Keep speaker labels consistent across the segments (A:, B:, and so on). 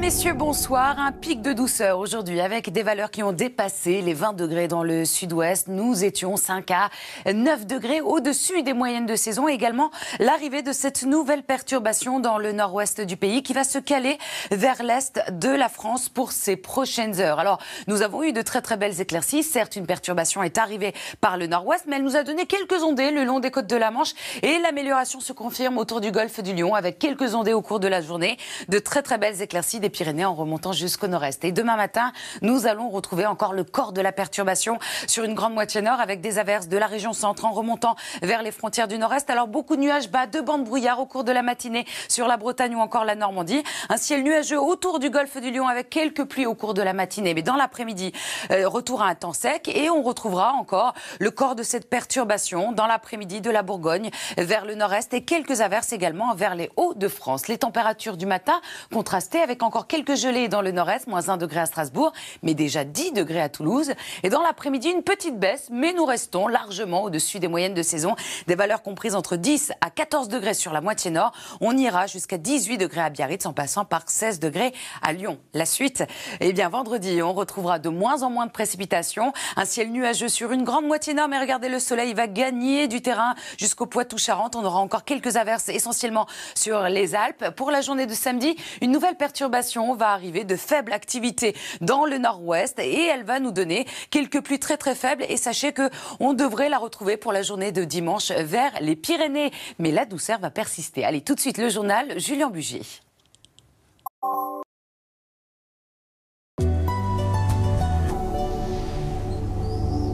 A: Messieurs, bonsoir. Un pic de douceur aujourd'hui avec des valeurs qui ont dépassé les 20 degrés dans le sud-ouest. Nous étions 5 à 9 degrés au-dessus des moyennes de saison. Également l'arrivée de cette nouvelle perturbation dans le nord-ouest du pays qui va se caler vers l'est de la France pour ces prochaines heures. Alors, nous avons eu de très très belles éclaircies. Certes, une perturbation est arrivée par le nord-ouest, mais elle nous a donné quelques ondées le long des côtes de la Manche et l'amélioration se confirme autour du golfe du Lion avec quelques ondées au cours de la journée. De très très belles éclaircies des Pyrénées en remontant jusqu'au nord-est. Et demain matin, nous allons retrouver encore le corps de la perturbation sur une grande moitié nord avec des averses de la région centre en remontant vers les frontières du nord-est. Alors beaucoup de nuages bas, de bancs de brouillard au cours de la matinée sur la Bretagne ou encore la Normandie. Un ciel nuageux autour du golfe du Lion avec quelques pluies au cours de la matinée. Mais dans l'après-midi, retour à un temps sec et on retrouvera encore le corps de cette perturbation dans l'après-midi de la Bourgogne vers le nord-est et quelques averses également vers les Hauts-de-France. Les températures du matin contrastées avec encore quelques gelées dans le nord-est, moins 1 degré à Strasbourg, mais déjà 10 degrés à Toulouse. Et dans l'après-midi, une petite baisse, mais nous restons largement au-dessus des moyennes de saison. Des valeurs comprises entre 10 à 14 degrés sur la moitié nord. On ira jusqu'à 18 degrés à Biarritz en passant par 16 degrés à Lyon. La suite, eh bien vendredi, on retrouvera de moins en moins de précipitations. Un ciel nuageux sur une grande moitié nord, mais regardez, le soleil va gagner du terrain jusqu'au Poitou-Charentes. On aura encore quelques averses essentiellement sur les Alpes. Pour la journée de samedi, une nouvelle perturbation va arriver, de faible activité dans le nord-ouest et elle va nous donner quelques pluies très très faibles et sachez que on devrait la retrouver pour la journée de dimanche vers les Pyrénées. Mais la douceur va persister. Allez, tout de suite le journal, Julien Bugier.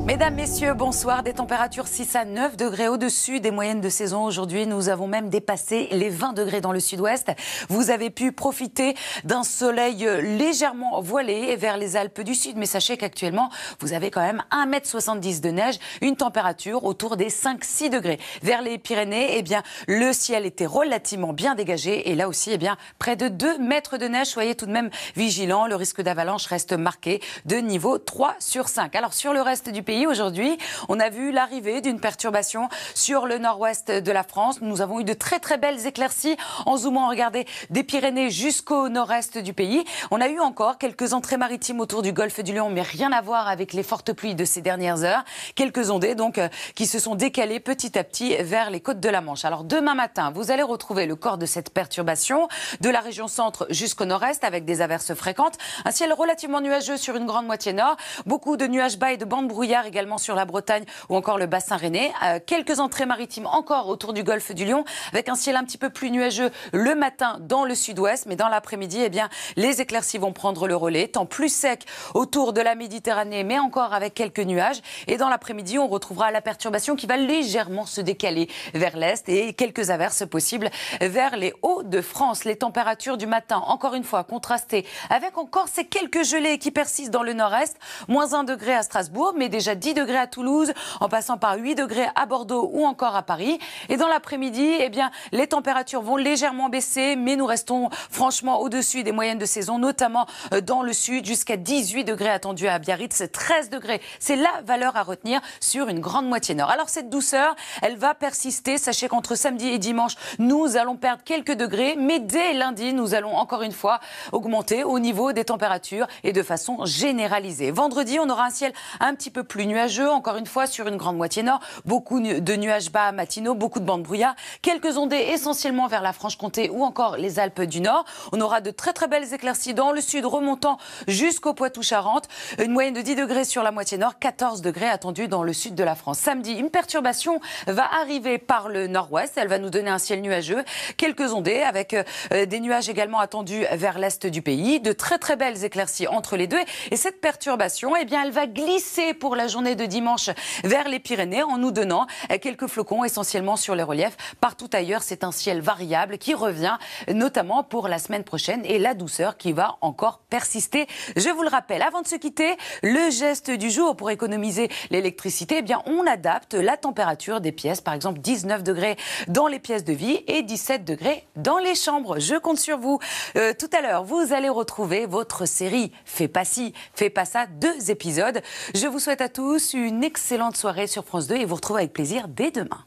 A: Mesdames, Messieurs, bonsoir. Des températures 6 à 9 degrés au-dessus des moyennes de saison. Aujourd'hui, nous avons même dépassé les 20 degrés dans le sud-ouest. Vous avez pu profiter d'un soleil légèrement voilé vers les Alpes du Sud. Mais sachez qu'actuellement, vous avez quand même 1,70 m de neige, une température autour des 5-6 degrés. Vers les Pyrénées, eh bien, le ciel était relativement bien dégagé. Et là aussi, eh bien, près de 2 mètres de neige. Soyez tout de même vigilants. Le risque d'avalanche reste marqué de niveau 3 sur 5. Alors, sur le reste du pays, aujourd'hui, on a vu l'arrivée d'une perturbation sur le nord-ouest de la France. Nous avons eu de très très belles éclaircies en zoomant, regardez, des Pyrénées jusqu'au nord-est du pays. On a eu encore quelques entrées maritimes autour du golfe du Lion, mais rien à voir avec les fortes pluies de ces dernières heures. Quelques ondées donc qui se sont décalées petit à petit vers les côtes de la Manche. Alors demain matin, vous allez retrouver le corps de cette perturbation de la région centre jusqu'au nord-est avec des averses fréquentes. Un ciel relativement nuageux sur une grande moitié nord. Beaucoup de nuages bas et de bancs de brouillard également sur la Bretagne ou encore le bassin rennais. Quelques entrées maritimes encore autour du golfe du Lion avec un ciel un petit peu plus nuageux le matin dans le sud-ouest, mais dans l'après-midi, eh bien, les éclaircies vont prendre le relais. Temps plus sec autour de la Méditerranée, mais encore avec quelques nuages. Et dans l'après-midi, on retrouvera la perturbation qui va légèrement se décaler vers l'est et quelques averses possibles vers les Hauts-de-France. Les températures du matin, encore une fois, contrastées avec encore ces quelques gelées qui persistent dans le nord-est. Moins 1 degré à Strasbourg, mais déjà 10 degrés à Toulouse, en passant par 8 degrés à Bordeaux ou encore à Paris. Et dans l'après-midi, eh bien, les températures vont légèrement baisser, mais nous restons franchement au-dessus des moyennes de saison, notamment dans le sud, jusqu'à 18 degrés attendus à Biarritz, 13 degrés. C'est la valeur à retenir sur une grande moitié nord. Alors cette douceur, elle va persister. Sachez qu'entre samedi et dimanche, nous allons perdre quelques degrés, mais dès lundi, nous allons encore une fois augmenter au niveau des températures et de façon généralisée. Vendredi, on aura un ciel un petit peu plus nuageux, encore une fois sur une grande moitié nord, beaucoup de nuages bas matinaux, beaucoup de bancs de brouillard, quelques ondées essentiellement vers la Franche-Comté ou encore les Alpes du Nord. On aura de très très belles éclaircies dans le sud remontant jusqu'au Poitou-Charentes, une moyenne de 10 degrés sur la moitié nord, 14 degrés attendus dans le sud de la France. Samedi, une perturbation va arriver par le nord-ouest, elle va nous donner un ciel nuageux, quelques ondées avec des nuages également attendus vers l'est du pays, de très très belles éclaircies entre les deux et cette perturbation, eh bien, elle va glisser pour la journée de dimanche vers les Pyrénées en nous donnant quelques flocons essentiellement sur les reliefs. Partout ailleurs, c'est un ciel variable qui revient notamment pour la semaine prochaine et la douceur qui va encore persister. Je vous le rappelle, avant de se quitter, le geste du jour pour économiser l'électricité, eh bien, on adapte la température des pièces. Par exemple, 19 degrés dans les pièces de vie et 17 degrés dans les chambres. Je compte sur vous. Tout à l'heure, vous allez retrouver votre série Fais pas ci, fais pas ça, 2 épisodes. Je vous souhaite à tous une excellente soirée sur France 2 et vous retrouve avec plaisir dès demain.